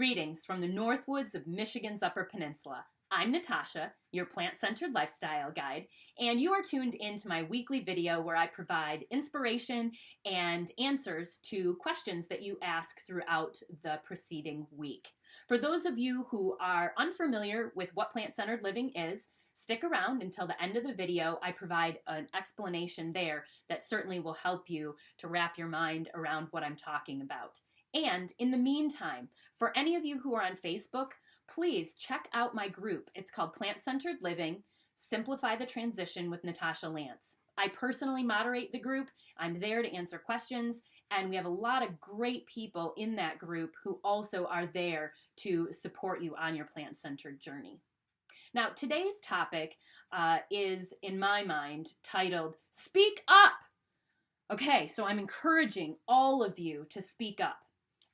Greetings from the Northwoods of Michigan's Upper Peninsula. I'm Natasha, your plant-centered lifestyle guide, and you are tuned into my weekly video where I provide inspiration and answers to questions that you ask throughout the preceding week. For those of you who are unfamiliar with what plant-centered living is, stick around until the end of the video. I provide an explanation there that certainly will help you to wrap your mind around what I'm talking about. And in the meantime, for any of you who are on Facebook, please check out my group. It's called Plant-Centered Living, Simplify the Transition with Natasha Lance. I personally moderate the group. I'm there to answer questions, and we have a lot of great people in that group who also are there to support you on your plant-centered journey. Now, today's topic is, in my mind, titled, Speak Up! Okay, so I'm encouraging all of you to speak up.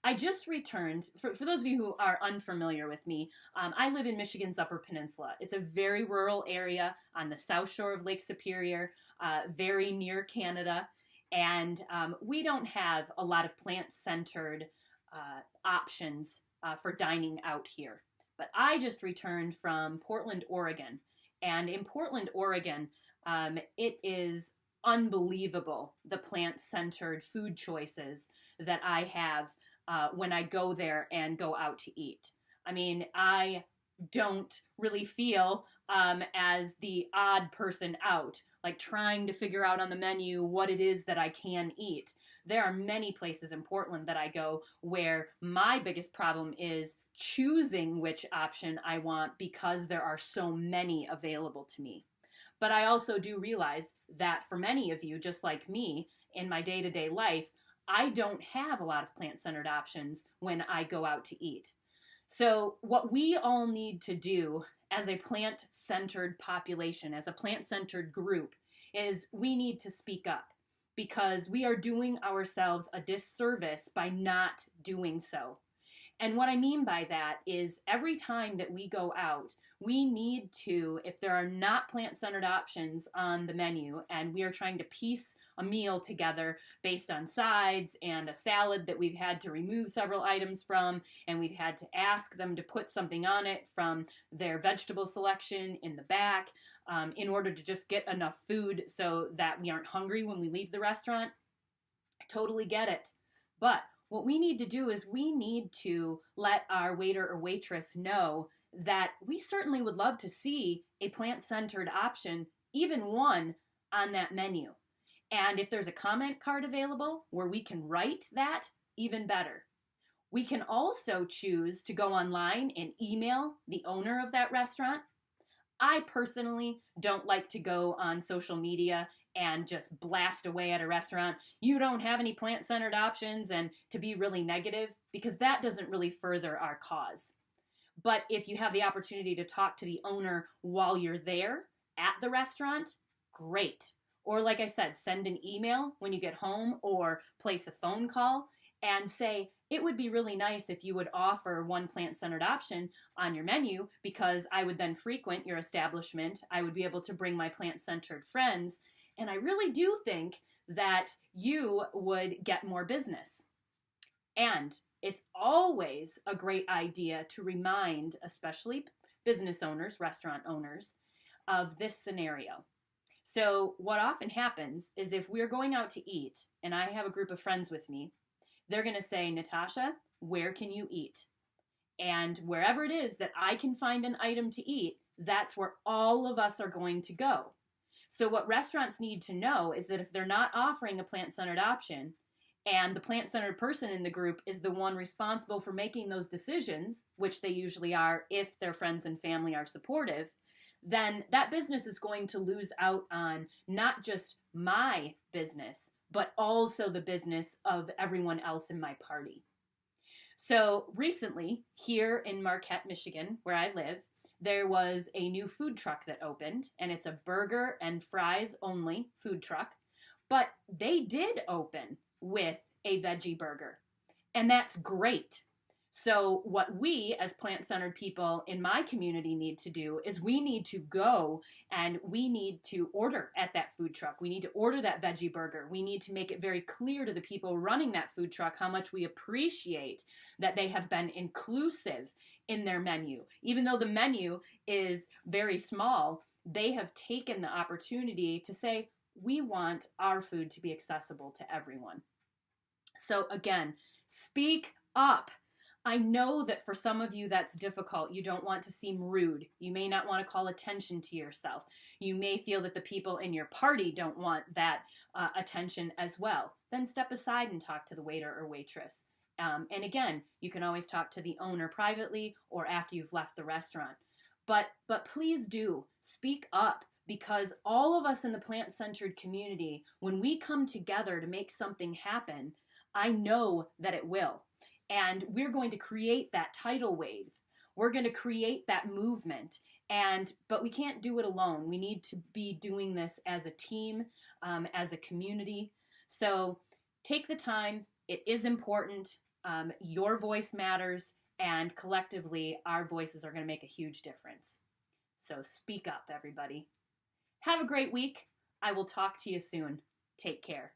I just returned, for those of you who are unfamiliar with me, I live in Michigan's Upper Peninsula. It's a very rural area on the south shore of Lake Superior, very near Canada, and we don't have a lot of plant-centered options for dining out here. But I just returned from Portland, Oregon, and in Portland, Oregon, it is unbelievable, the plant-centered food choices that I have when I go there and go out to eat. I mean, I don't really feel as the odd person out, like trying to figure out on the menu what it is that I can eat. There are many places in Portland that I go where my biggest problem is choosing which option I want because there are so many available to me. But I also do realize that for many of you, just like me, in my day-to-day life, I don't have a lot of plant-centered options when I go out to eat. So what we all need to do as a plant-centered population, as a plant-centered group, is we need to speak up because we are doing ourselves a disservice by not doing so. And what I mean by that is every time that we go out, we need to, if there are not plant-centered options on the menu and we are trying to piece a meal together based on sides and a salad that we've had to remove several items from, and we've had to ask them to put something on it from their vegetable selection in the back in order to just get enough food so that we aren't hungry when we leave the restaurant. I totally get it. But what we need to do is we need to let our waiter or waitress know that we certainly would love to see a plant-centered option, even one, on that menu. And if there's a comment card available where we can write that, even better. We can also choose to go online and email the owner of that restaurant. I personally don't like to go on social media and just blast away at a restaurant, you don't have any plant-centered options, and to be really negative, because that doesn't really further our cause. But if you have the opportunity to talk to the owner while you're there at the restaurant, great. Or like I said, send an email when you get home or place a phone call and say, it would be really nice if you would offer one plant-centered option on your menu because I would then frequent your establishment. I would be able to bring my plant-centered friends. And I really do think that you would get more business. And it's always a great idea to remind, especially business owners, restaurant owners, of this scenario. So what often happens is if we're going out to eat, and I have a group of friends with me, they're going to say, Natasha, where can you eat? And wherever it is that I can find an item to eat, that's where all of us are going to go. So what restaurants need to know is that if they're not offering a plant-centered option and the plant-centered person in the group is the one responsible for making those decisions, which they usually are if their friends and family are supportive, then that business is going to lose out on not just my business, but also the business of everyone else in my party. So recently, here in Marquette, Michigan, where I live, there was a new food truck that opened, and it's a burger and fries only food truck, but they did open with a veggie burger, and that's great So what we as plant-centered people in my community need to do is we need to go and we need to order at that food truck. We need to order that veggie burger. We need to make it very clear to the people running that food truck how much we appreciate that they have been inclusive in their menu. Even though the menu is very small, they have taken the opportunity to say, we want our food to be accessible to everyone. So again, speak up. I know that for some of you that's difficult. You don't want to seem rude. You may not want to call attention to yourself. You may feel that the people in your party don't want that attention as well. Then step aside and talk to the waiter or waitress. And again, you can always talk to the owner privately or after you've left the restaurant. But please do speak up, because all of us in the plant-centered community, when we come together to make something happen, I know that it will. And we're going to create that tidal wave. We're going to create that movement. But we can't do it alone. We need to be doing this as a team, as a community. So take the time. It is important. Your voice matters. And collectively, our voices are going to make a huge difference. So speak up, everybody. Have a great week. I will talk to you soon. Take care.